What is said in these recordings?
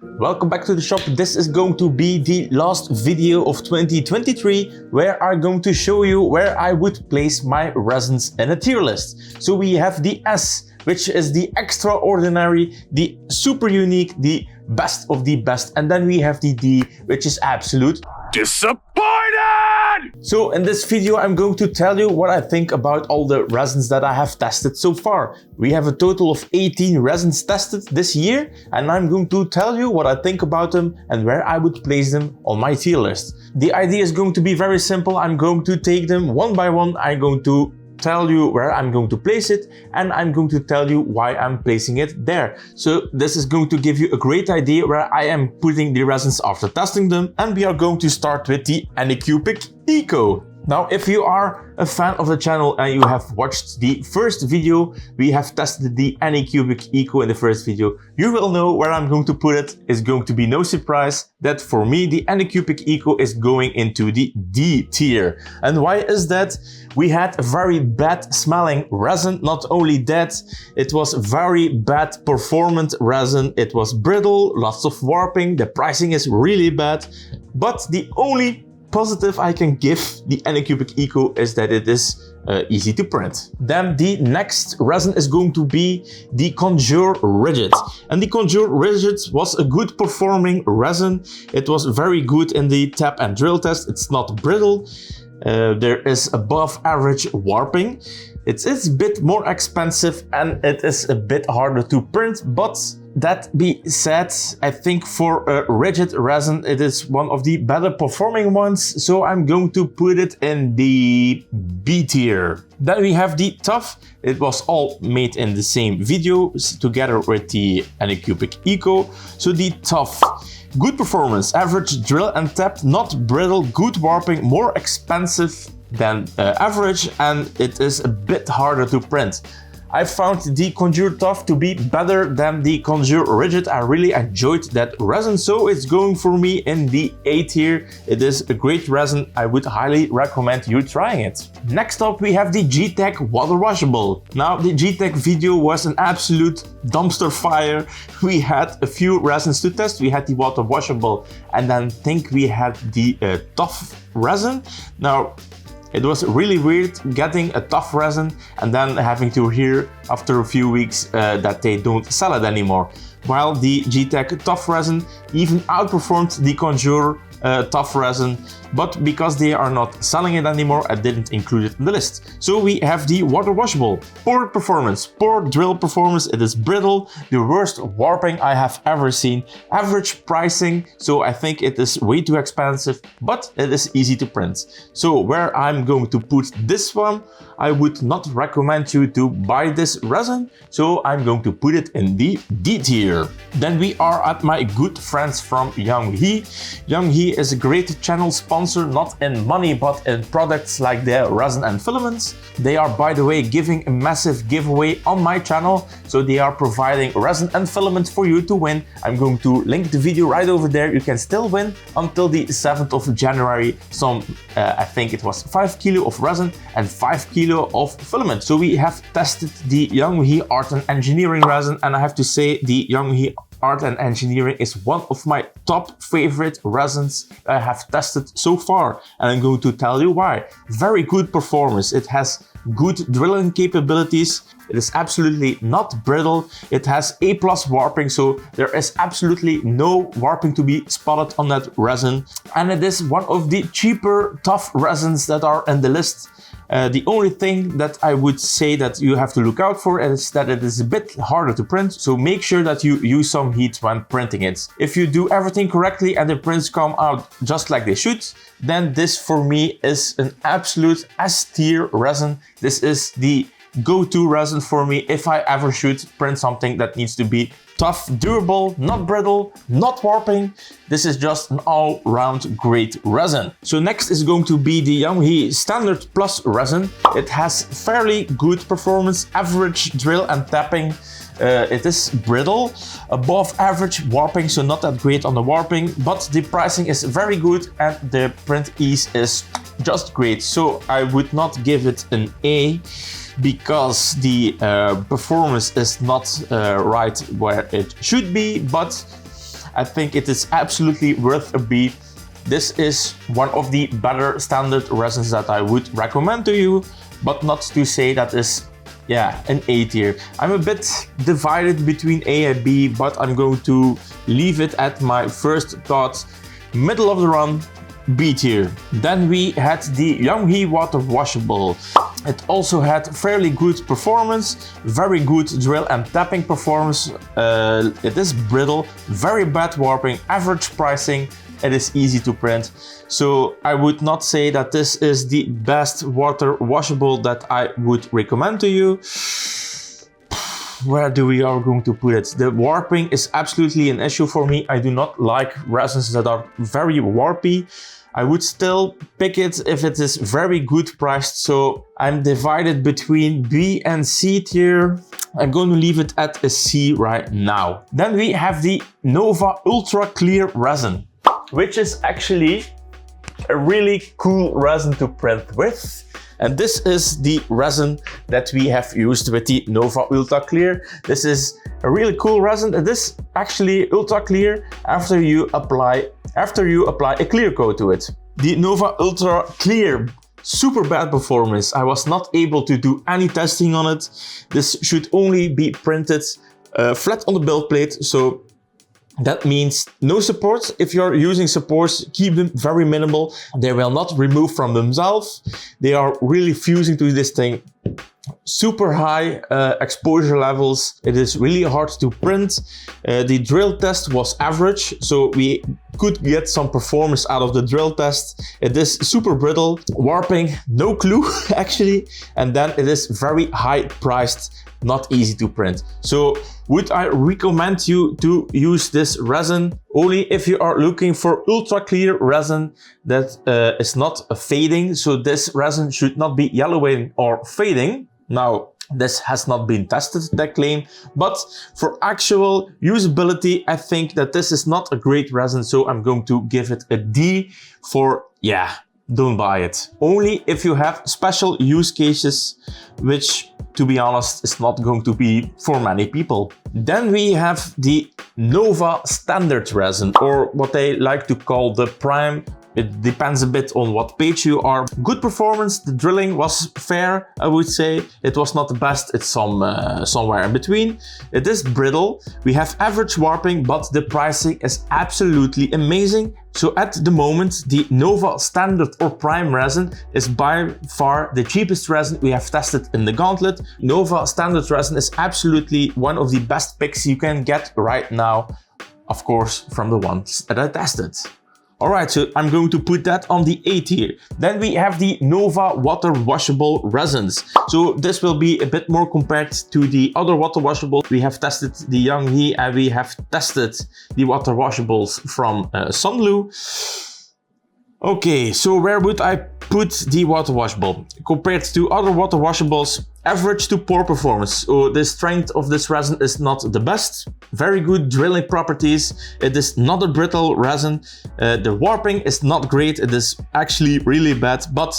Welcome back to the shop. This is going to be the last video of 2023 where I'm going to show you where I would place my resins in a tier list. So we have the S, which is the extraordinary, the super unique, the best of the best. And then we have the D, which is absolute disappointed! So in this video, I'm going to tell you what I think about all the resins that I have tested so far. We have a total of 18 resins tested this year, and I'm going to tell you what I think about them and where I would place them on my tier list. The idea is going to be very simple. I'm going to take them one by one. I'm going to tell you where I'm going to place it, and I'm going to tell you why I'm placing it there. So this is going to give you a great idea where I am putting the resins after testing them, and we are going to start with the Anycubic Eco. Now, if you are a fan of the channel and you have watched the first video, we have tested the Anycubic Eco in the first video, you will know where I'm going to put it. It's going to be no surprise that for me, the Anycubic Eco is going into the D tier. And why is that? We had a very bad smelling resin. Not only that, it was very bad performant resin. It was brittle, lots of warping. The pricing is really bad. But the only positive I can give the Anycubic Eco is that it is easy to print. Then the next resin is going to be the Conjure Rigid. And the Conjure Rigid was a good performing resin. It was very good in the tap and drill test. It's not brittle. There is above average warping. It's a bit more expensive and it is a bit harder to print, but that being said, I think for a rigid resin, it is one of the better performing ones, so I'm going to put it in the B tier. Then we have the Tough. It was all made in the same video together with the Anycubic Eco. So the Tough. Good performance, average drill and tap, not brittle, good warping, more expensive than average, and it is a bit harder to print. I found the Conjure Tough to be better than the Conjure Rigid. I really enjoyed that resin, so it's going for me in the A tier. It is a great resin. I would highly recommend you trying it. Next up, we have the GEEEEEEETECH water washable. Now, the GEEEEEEETECH video was an absolute dumpster fire. We had a few resins to test. We had the water washable, and then I think we had the Tough resin. Now, it was really weird getting a Tough resin and then having to hear after a few weeks that they don't sell it anymore. While the GEEEEEEETECH Tough resin even outperformed the Conjure Tough resin, but because they are not selling it anymore, I didn't include it in the list. So we have the water washable. Poor performance, poor drill performance, it is brittle, the worst warping I have ever seen, average pricing, so I think it is way too expensive, but it is easy to print. So where I'm going to put this one, I would not recommend you to buy this resin, so I'm going to put it in the D tier. Then we are at my good friends from Jamg. Jamg is a great channel sponsor, not in money but in products like their resin and filaments. They are, by the way, giving a massive giveaway on my channel, so they are providing resin and filaments for you to win. I'm going to link the video right over there. You can still win until the 7th of January some, I think it was 5 kilo of resin and 5 kilo of filament. So we have tested the Jamg Art and Engineering resin, and I have to say the Jamg Art and Engineering is one of my top favorite resins I have tested so far, and I'm going to tell you why. Very good performance. It has good drilling capabilities. It is absolutely not brittle. It has A+ warping, so there is absolutely no warping to be spotted on that resin. And it is one of the cheaper Tough resins that are in the list. The only thing that I would say that you have to look out for is that it is a bit harder to print, so make sure that you use some heat when printing it. If you do everything correctly and the prints come out just like they should, then this for me is an absolute S tier resin. This is the go-to resin for me if I ever should print something that needs to be tough, durable, not brittle, not warping. This is just an all-round great resin. So next is going to be the Jamg Standard Plus resin. It has fairly good performance, average drill and tapping. It is brittle, above average warping, so not that great on the warping, but the pricing is very good and the print ease is just great. So I would not give it an A, because the performance is not right where it should be, but I think it is absolutely worth a B. This is one of the better standard resins that I would recommend to you, but not to say that is, yeah, an A tier. I'm a bit divided between A and B, but I'm going to leave it at my first thoughts. Middle of the run, B tier. Then we had the Jamg water washable. It also had fairly good performance, very good drill and tapping performance. It is brittle, very bad warping, average pricing. It is easy to print. So I would not say that this is the best water washable that I would recommend to you. Where do we are going to put it? The warping is absolutely an issue for me. I do not like resins that are very warpy. I would still pick it if it is very good priced. So I'm divided between B and C tier. I'm going to leave it at a C right now. Then we have the Nova Ultra Clear Resin, which is actually a really cool resin to print with. And this is the resin that we have used with the Nova Ultra Clear. This is a really cool resin. It is actually ultra clear after you apply a clear coat to it. The Nova Ultra Clear, super bad performance. I was not able to do any testing on it. This should only be printed flat on the build plate. So that means no supports. If you're using supports, keep them very minimal. They will not remove from themselves. They are really fusing to this thing. Super high exposure levels. It is really hard to print. The drill test was average, so we could get some performance out of the drill test. It is super brittle, warping, no clue actually, and then it is very high priced, not easy to print. So would I recommend you to use this resin? Only if you are looking for ultra clear resin that is not fading. So this resin should not be yellowing or fading. Now, this has not been tested, that claim, but for actual usability, I think that this is not a great resin, so I'm going to give it a D for, yeah, don't buy it. Only if you have special use cases, which, to be honest, is not going to be for many people. Then we have the Nova Standard Resin, or what they like to call the Prime. It depends a bit on what page you are. Good performance, the drilling was fair, I would say. It was not the best, it's somewhere in between. It is brittle, we have average warping, but the pricing is absolutely amazing. So at the moment, the Nova Standard or Prime resin is by far the cheapest resin we have tested in the gauntlet. Nova Standard resin is absolutely one of the best picks you can get right now, of course, from the ones that I tested. Alright, so I'm going to put that on the A tier. Then we have the Nova water washable resins. So this will be a bit more compared to the other water washables. We have tested the Jamg and we have tested the water washables from Sunlu. Okay, so where would I put the water washable? Compared to other water washables, average to poor performance. So the strength of this resin is not the best. Very good drilling properties. It is not a brittle resin. The warping is not great. It is actually really bad, but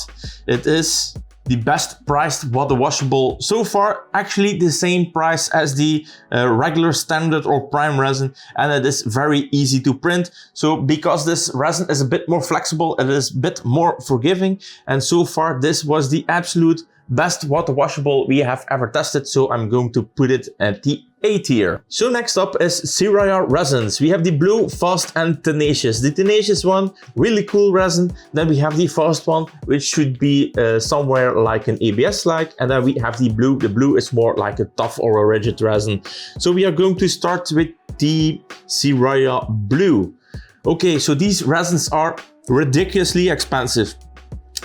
it is the best priced water washable so far. Actually the same price as the regular standard or prime resin, and it is very easy to print. So because this resin is a bit more flexible, it is a bit more forgiving, and so far this was the absolute best water washable we have ever tested, so I'm going to put it at the A tier. So next up is Siraya resins. We have the blue, fast and tenacious. The tenacious one, really cool resin. Then we have the fast one, which should be somewhere like an ABS-like. And then we have the blue. The blue is more like a tough or a rigid resin. So we are going to start with the Siraya blue. Okay, so these resins are ridiculously expensive.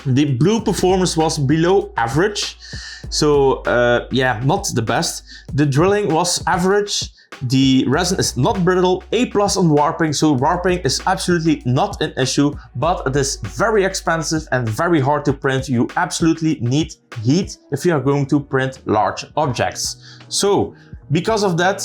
The blue performance was below average, so yeah, not the best. The drilling was average. The resin is not brittle, A+ on warping, so warping is absolutely not an issue, but it is very expensive and very hard to print. You absolutely need heat if you are going to print large objects. So because of that,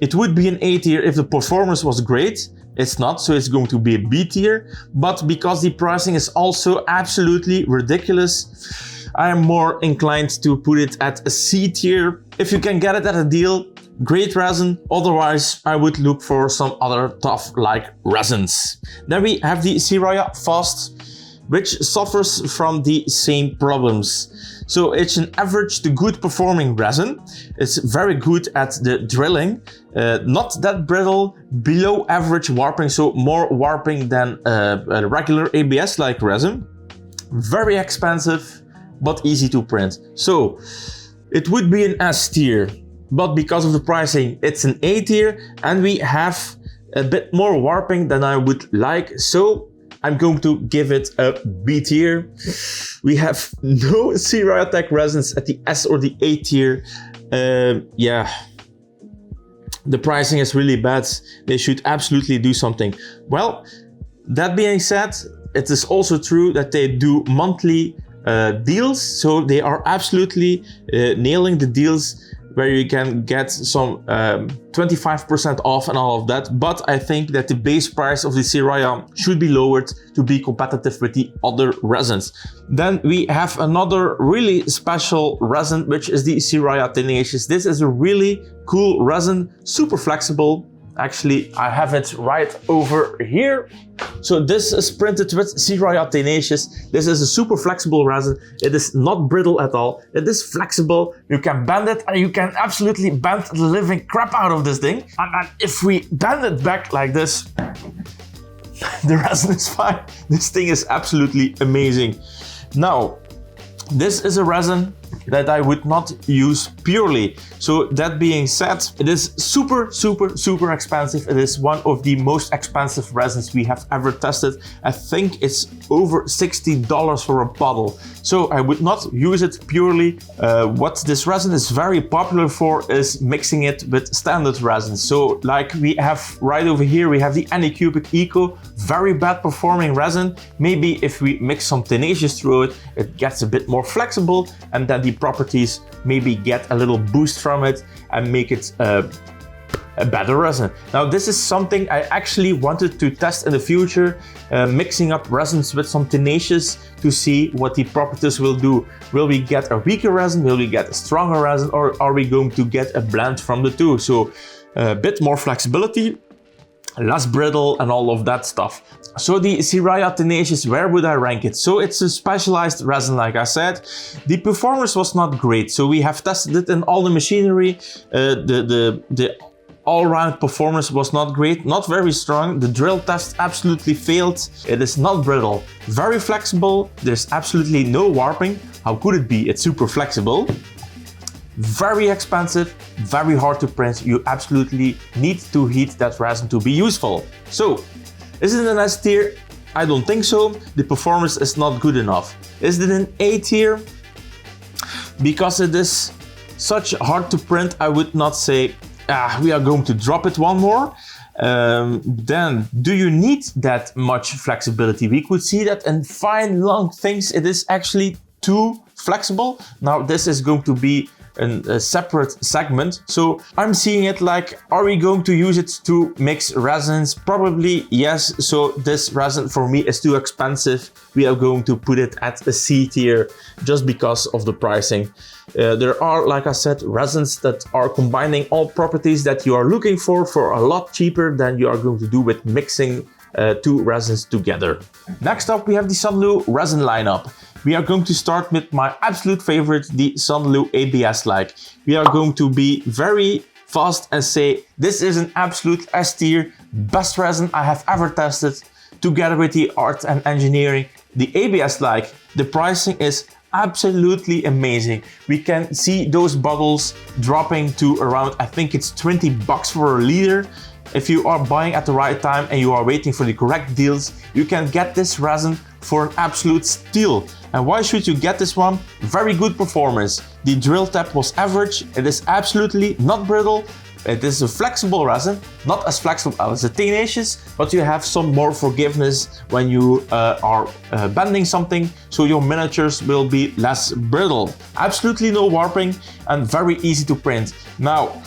it would be an A tier if the performance was great. It's not, so it's going to be a B tier, but because the pricing is also absolutely ridiculous, I am more inclined to put it at a C tier. If you can get it at a deal, great resin. Otherwise, I would look for some other tough like resins. Then we have the Siraya Fast, which suffers from the same problems. So it's an average to good performing resin. It's very good at the drilling, not that brittle, below average warping, so more warping than a regular ABS like resin. Very expensive, but easy to print. So it would be an S tier, but because of the pricing, it's an A tier, and we have a bit more warping than I would like. So I'm going to give it a B tier. We have no Siraya Tech resins at the S or the A tier. Yeah, the pricing is really bad. They should absolutely do something. Well, that being said, it is also true that they do monthly deals. So they are absolutely nailing the deals where you can get some 25% off and all of that. But I think that the base price of the Siraya should be lowered to be competitive with the other resins. Then we have another really special resin, which is the Siraya Tenacious. This is a really cool resin, super flexible. Actually, I have it right over here. So this is printed with Siraya Tenacious. This is a super flexible resin. It is not brittle at all. It is flexible. You can bend it and you can absolutely bend the living crap out of this thing. And if we bend it back like this, the resin is fine. This thing is absolutely amazing. Now, this is a resin that I would not use purely. So that being said, it is super expensive. It is one of the most expensive resins we have ever tested. I think it's over $60 for a bottle. So I would not use it purely. What this resin is very popular for is mixing it with standard resins. So like we have right over here, we have the Anycubic Eco, very bad performing resin. Maybe if we mix some Tenacious through it, it gets a bit more flexible, and then the properties maybe get a little boost from it and make it a better resin. Now this is something I actually wanted to test in the future, mixing up resins with some Tenacious to see what the properties will do. Will we get a weaker resin? Will we get a stronger resin? Or are we going to get a blend from the two? So a bit more flexibility, less brittle and all of that stuff. So the Siraya Tenacious, where would I rank it? So it's a specialized resin, like I said. The performance was not great. So we have tested it in all the machinery. The all-round performance was not great, not very strong. The drill test absolutely failed. It is not brittle, very flexible. There's absolutely no warping. How could it be? It's super flexible. Very expensive, very hard to print. You absolutely need to heat that resin to be useful. So, is it an S tier? I don't think so. The performance is not good enough. Is it an A tier? Because it is such hard to print, I would not say, we are going to drop it one more. Then, do you need that much flexibility? We could see that in fine long things, it is actually too flexible. Now, this is going to be a separate segment. So I'm seeing it like, are we going to use it to mix resins? Probably yes. So this resin for me is too expensive. We are going to put it at a C tier just because of the pricing. There are, like I said, resins that are combining all properties that you are looking for a lot cheaper than you are going to do with mixing two resins together. Next up, we have the Sunlu resin lineup. We are going to start with my absolute favorite, the Sunlu ABS-like. We are going to be very fast and say, this is an absolute S tier, best resin I have ever tested, together with the art and engineering. The ABS-like, the pricing is absolutely amazing. We can see those bottles dropping to around, I think it's $20 for a liter. If you are buying at the right time and you are waiting for the correct deals, you can get this resin for an absolute steal. And why should you get this one? Very good performance. The drill tap was average. It is absolutely not brittle. It is a flexible resin, not as flexible as the Tenacious, but you have some more forgiveness when you are bending something, so your miniatures will be less brittle. Absolutely no warping and very easy to print. Now,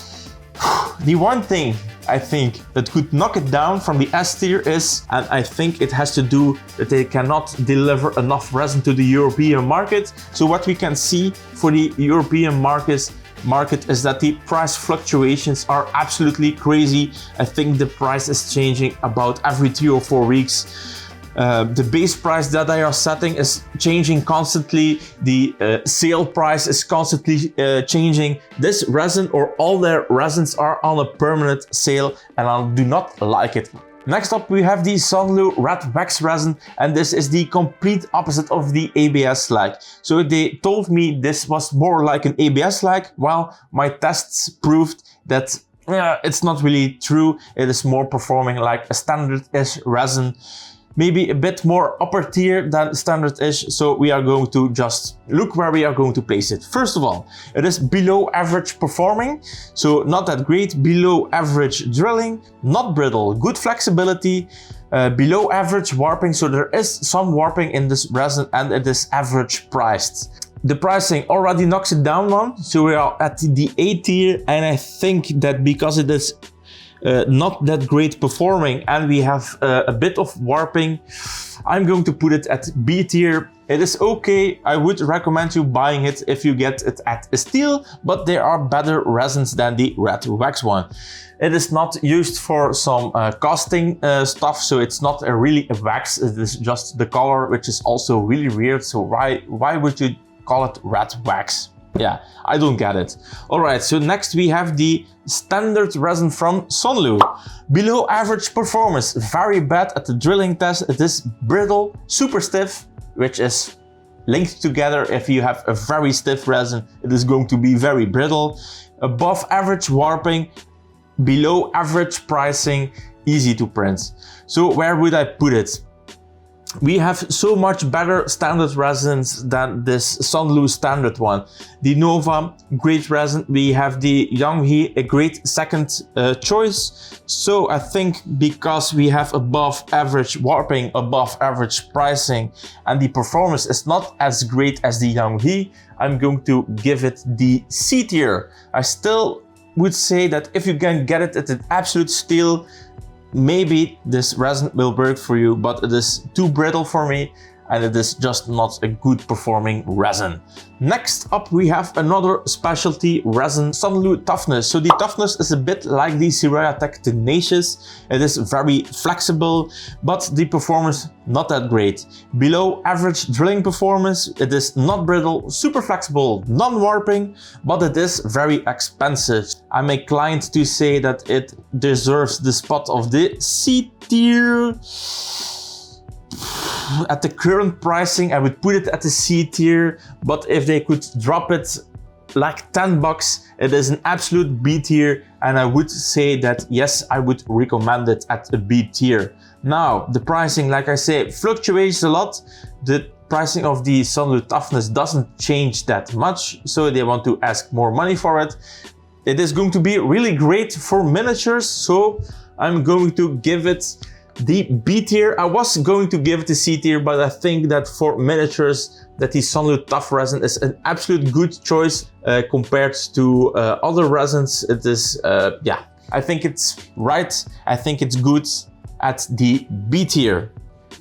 the one thing I think that could knock it down from the S tier is, and I think it has to do that they cannot deliver enough resin to the European market. So what we can see for the European markets, market is that the price fluctuations are absolutely crazy. I think the price is changing about every 3 or 4 weeks. The base price that they are setting is changing constantly. The sale price is constantly changing. This resin or all their resins are on a permanent sale and I do not like it. Next up we have the Sunlu red wax resin, and this is the complete opposite of the ABS slag. So they told me this was more like an ABS slag. Well, my tests proved that it's not really true. It is more performing like a standard-ish resin. Maybe a bit more upper tier than standard-ish, so we are going to just look where we are going to place it. First of all, it is below average performing, so not that great. Below average drilling, not brittle, good flexibility, below average warping, so there is some warping in this resin, and it is average priced. The pricing already knocks it down one, so we are at the A tier, and I think that because it is not that great performing and we have a bit of warping, I'm going to put it at B tier. It is okay. I would recommend you buying it if you get it at a steal, but there are better resins than the red wax one. It is not used for some casting stuff, so it's not really a wax. It is just the color, which is also really weird. So why would you call it red wax? Yeah, I don't get it. Alright, so next we have the standard resin from Sunlu. Below average performance, very bad at the drilling test. It is brittle, super stiff, which is linked together. If you have a very stiff resin, it is going to be very brittle. Above average warping, below average pricing, easy to print. So where would I put it? We have so much better standard resins than this Sunlu standard one. The Nova, great resin. We have the Jamg, a great second choice. So I think because we have above average warping, above average pricing, and the performance is not as great as the Jamg, I'm going to give it the C tier. I still would say that if you can get it at an absolute steal, maybe this resin will work for you, but it is too brittle for me and it is just not a good performing resin. Next up we have another specialty resin, Sunlu toughness. So the toughness is a bit like the Siraya Tech tenacious. It is very flexible, but the performance not that great. Below average drilling performance, it is not brittle, super flexible, non-warping, but it is very expensive. I'm inclined to say that it deserves the spot of the C tier. At the current pricing, I would put it at the C tier, but if they could drop it like 10 bucks, it is an absolute B tier, and I would say that yes, I would recommend it at a B tier. Now, the pricing, like I say, fluctuates a lot. The pricing of the Sunlu toughness doesn't change that much, so they want to ask more money for it. It is going to be really great for miniatures, so I'm going to give it the B tier. I was going to give it a C tier, but I think that for miniatures, that the Sunlu Tough resin is an absolute good choice compared to other resins. It is, yeah, I think it's right. I think it's good at the B tier.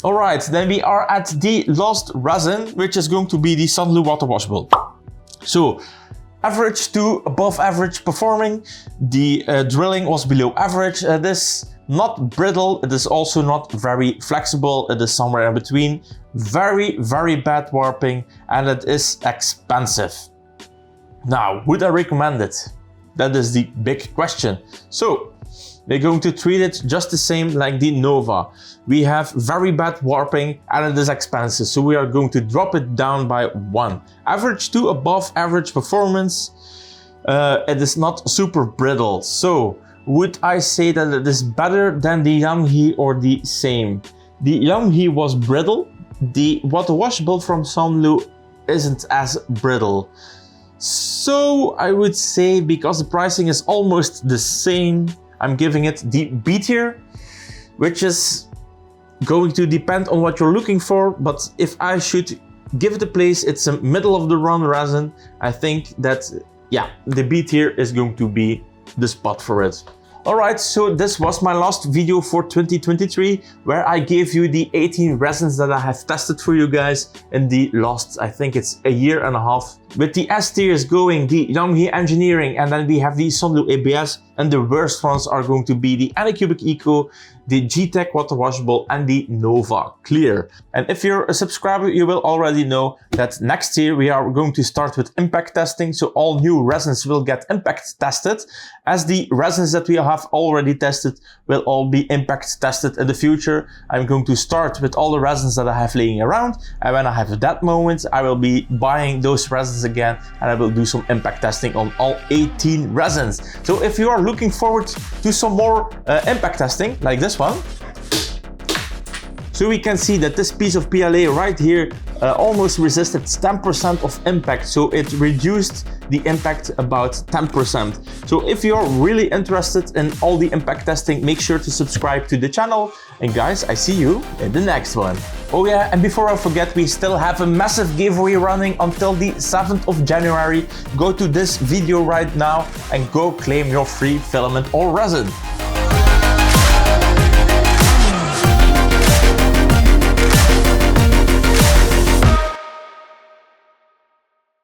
All right, then we are at the last resin, which is going to be the Sunlu water washable. So, average to above average performing. The drilling was below average. This not brittle, it is also not very flexible, it is somewhere in between. Very, very bad warping, and it is expensive. Now, would I recommend it? That is the big question. So, we're going to treat it just the same like the Nova. We have very bad warping and it is expensive, so we are going to drop it down by 1. Average to above average performance, it is not super brittle. So, would I say that it is better than the Jamg or the same? The Jamg was brittle. The water washable from Sunlu isn't as brittle. So I would say, because the pricing is almost the same, I'm giving it the B tier, which is going to depend on what you're looking for. But if I should give it a place, it's a middle of the run resin. I think that, yeah, the B tier is going to be the spot for it. Alright, so this was my last video for 2023, where I gave you the 18 resins that I have tested for you guys in the last, I think it's a year and a half. With the S tiers going the Jamg Engineering, and then we have the Sunlu ABS, and the worst ones are going to be the Anycubic Eco, the GEEETech Water Washable, and the Nova Clear. And if you're a subscriber, you will already know that next year we are going to start with impact testing. So all new resins will get impact tested, as the resins that we have already tested will all be impact tested in the future. I'm going to start with all the resins that I have laying around, and when I have that moment, I will be buying those resins again, and I will do some impact testing on all 18 resins. So if you are looking forward to some more impact testing like this one, so we can see that this piece of PLA right here almost resisted 10% of impact, so it reduced the impact about 10%. So if you're really interested in all the impact testing, make sure to subscribe to the channel. And guys, I see you in the next one. Oh yeah, and before I forget, we still have a massive giveaway running until the 7th of January. Go to this video right now and go claim your free filament or resin.